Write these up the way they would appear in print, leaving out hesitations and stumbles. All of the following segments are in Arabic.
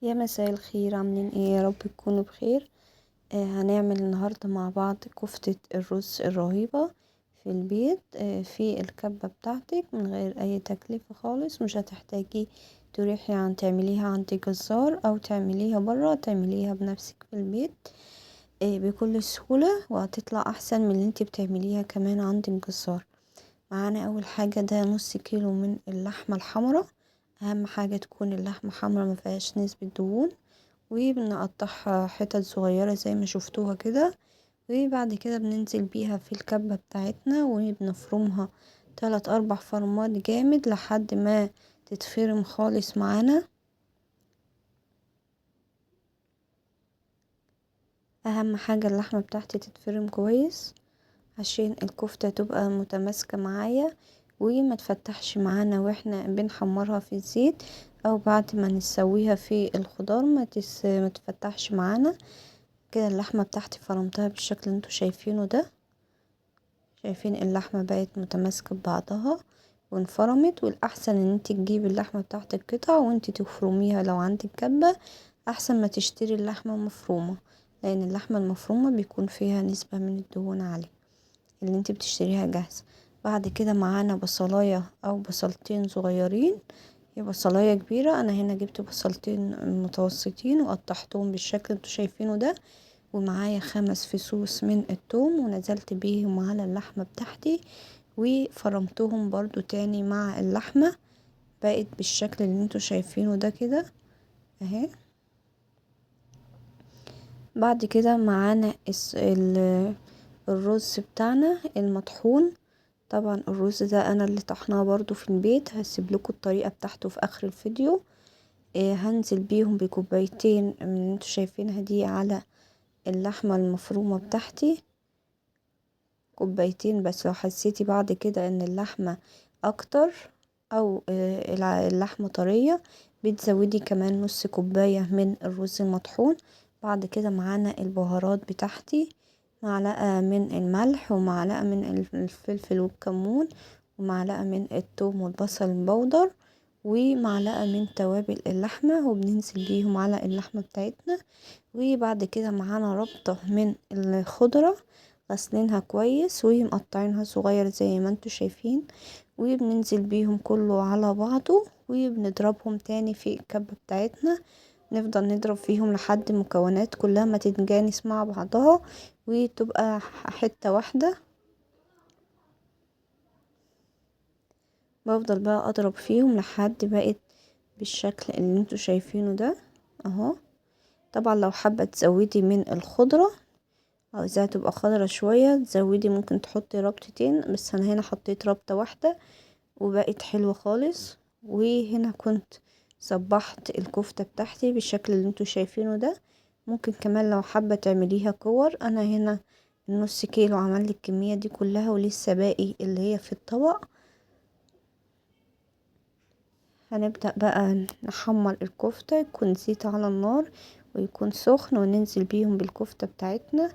يا مساء الخير، عاملين ايه؟ يا رب تكونوا بخير. هنعمل النهاردة مع بعض كفتة الرز الرهيبة في البيت، في الكبة بتاعتك من غير اي تكلفة خالص. مش هتحتاجي تروحي عن تعمليها عند جزار او تعمليها برا، تعمليها بنفسك في البيت بكل سهولة، وهتطلع احسن من اللي انت بتعمليها كمان عند الجزار. معانا اول حاجة ده نص كيلو من اللحمة الحمراء. اهم حاجة تكون اللحمة حمراء مفيهاش نسبة دهون، وبنقطعها حتت صغيرة زي ما شفتوها كده. وبعد كده بننزل بيها في الكبة بتاعتنا وبنفرمها 3 4 فرمات جامد لحد ما تتفرم خالص معانا. اهم حاجة اللحمة بتاعتي تتفرم كويس عشان الكفتة تبقى متماسكة معايا وما تفتحش معانا واحنا بنحمرها في الزيت، او بعد ما نسويها في الخضار ما تفتحش معانا كده. اللحمة بتاعتي فرمتها بالشكل اللي انتوا شايفينه ده. شايفين اللحمة بقت متماسكة ببعضها وانفرمت، والاحسن ان انت تجيبي اللحمة بتاعتك قطع وانت تفرميها لو عندك كبة، احسن ما تشتري اللحمة مفرومة، لان اللحمة المفرومة بيكون فيها نسبة من الدهون عالية اللي انت بتشتريها جاهزة. بعد كده معانا بصلاية او بصلتين صغيرين. هي بصلاية كبيرة، انا هنا جبت بصلتين متوسطين وقطعتهم بالشكل اللي انتوا شايفينه ده. ومعايا 5 فصوص من الثوم ونزلت بيهم على اللحمة بتاعتي وفرمتهم برضو تاني مع اللحمة، بقت بالشكل اللي انتوا شايفينه ده كده اهي. بعد كده معانا الرز بتاعنا المطحون. طبعا الرز ده انا اللي طحناه برضو في البيت، هسيب لكم الطريقة بتاعته في اخر الفيديو. هنزل بيهم بكوبايتين من اللي انتوا شايفينها دي على اللحمة المفرومة بتاعتي، كوبايتين بس. لو حسيتي بعد كده ان اللحمة اكتر او اللحمة طرية بتزودي كمان نص كوباية من الرز المطحون. بعد كده معانا البهارات بتاعتي، معلقة من الملح ومعلقة من الفلفل والكمون ومعلقة من الثوم والبصل البودر ومعلقة من توابل اللحمة، وبننزل بيهم على اللحمة بتاعتنا. وبعد كده معانا ربطة من الخضرة غسلينها كويس ومقطعينها صغير زي ما انتوا شايفين، وبننزل بيهم كله على بعضه وبنضربهم تاني في الكبة بتاعتنا. نفضل نضرب فيهم لحد المكونات كلها ما تتجانس مع بعضها وتبقى حتة واحدة. بفضل بقى اضرب فيهم لحد بقت بالشكل اللي انتوا شايفينه ده اهو. طبعا لو حابة تزودي من الخضرة عاوزاها تبقى خضرة شوية تزودي، ممكن تحطي ربطتين، بس انا هنا حطيت ربطة واحدة وبقت حلوة خالص. وهنا كنت صبحت الكفتة بتاعتي بالشكل اللي انتوا شايفينه ده. ممكن كمان لو حابة تعمليها كور، انا هنا النص كيلو عمل الكمية دي كلها ولسه باقي اللي هي في الطبق. هنبدأ بقى نحمر الكفتة، يكون زيت على النار ويكون سخن وننزل بيهم بالكفتة بتاعتنا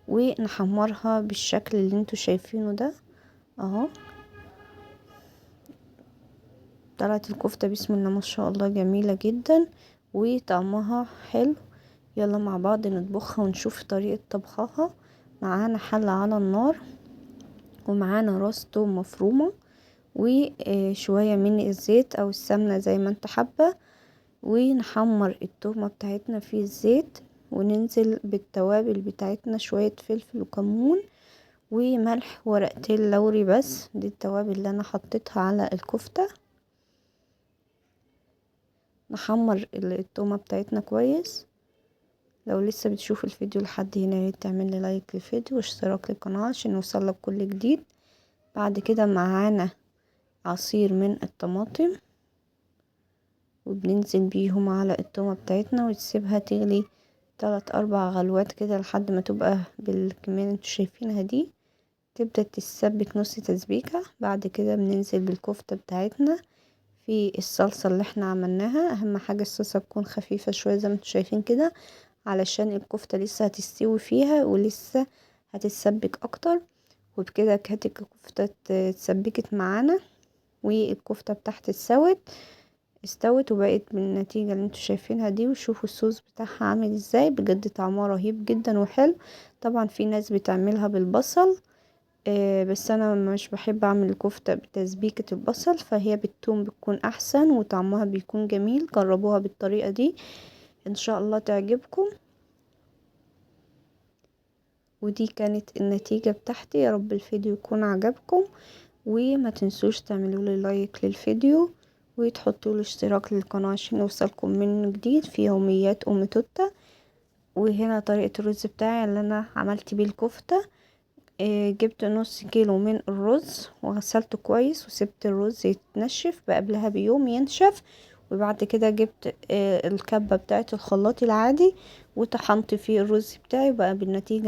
ونحمرها بالشكل اللي انتوا شايفينه ده اهو. طلعت الكفتة بسم الله ما شاء الله جميلة جدا وطعمها حلو. يلا مع بعض نطبخها ونشوف طريقة طبخها. معانا حلة على النار ومعانا راس توم مفرومة وشوية من الزيت او السمنة زي ما انت حابة، ونحمر التومة بتاعتنا في الزيت وننزل بالتوابل بتاعتنا، شوية فلفل وكمون وملح ورقتين لوري، بس دي التوابل اللي انا حطيتها على الكفتة. نحمر التومة بتاعتنا كويس. لو لسه بتشوف الفيديو لحد هنا ياريت تعمل لي لايك للفيديو واشتراك للقناة عشان يوصلك كل جديد. بعد كده معانا عصير من الطماطم وبننزل بيهم على التومة بتاعتنا وتسيبها تغلي 3 4 غلوات كده لحد ما تبقى بالكمية اللي انتوا شايفينها دي، تبدأ تتسبك نص تسبيكة. بعد كده بننزل بالكفتة بتاعتنا في الصلصة اللي احنا عملناها. اهم حاجة الصلصة تكون خفيفة شوية زي ما انتوا شايفين كده، علشان الكفتة لسه هتستوي فيها ولسه هتتسبك اكتر. وبكده كانت الكفتة اتسبكت معانا والكفتة بتاعت اتسوت. استوت وبقت بالنتيجة اللي انتوا شايفينها دي. وشوفوا الصوص بتاعها عامل ازاي، بجد طعمها رهيب جدا وحلو. طبعا في ناس بتعملها بالبصل، بس انا مش بحب اعمل الكفتة بتسبيكة البصل، فهي بالثوم بتكون احسن وطعمها بيكون جميل. جربوها بالطريقة دي ان شاء الله تعجبكم. ودي كانت النتيجة بتاعتي. يا رب الفيديو يكون عجبكم، وما تنسوش تعملوا لي لايك للفيديو وتحطوا لي اشتراك للقناة عشان يوصلكم من جديد في يوميات توتة. وهنا طريقة الرز بتاعي اللي انا عملت بيه الكفتة. جبت نص كيلو من الرز وغسلته كويس وسبت الرز يتنشف قبلها بيوم ينشف. وبعد كده جبت الكبة بتاعت الخلاط العادي وطحنت فيه الرز بتاعي بقى بالنتيجة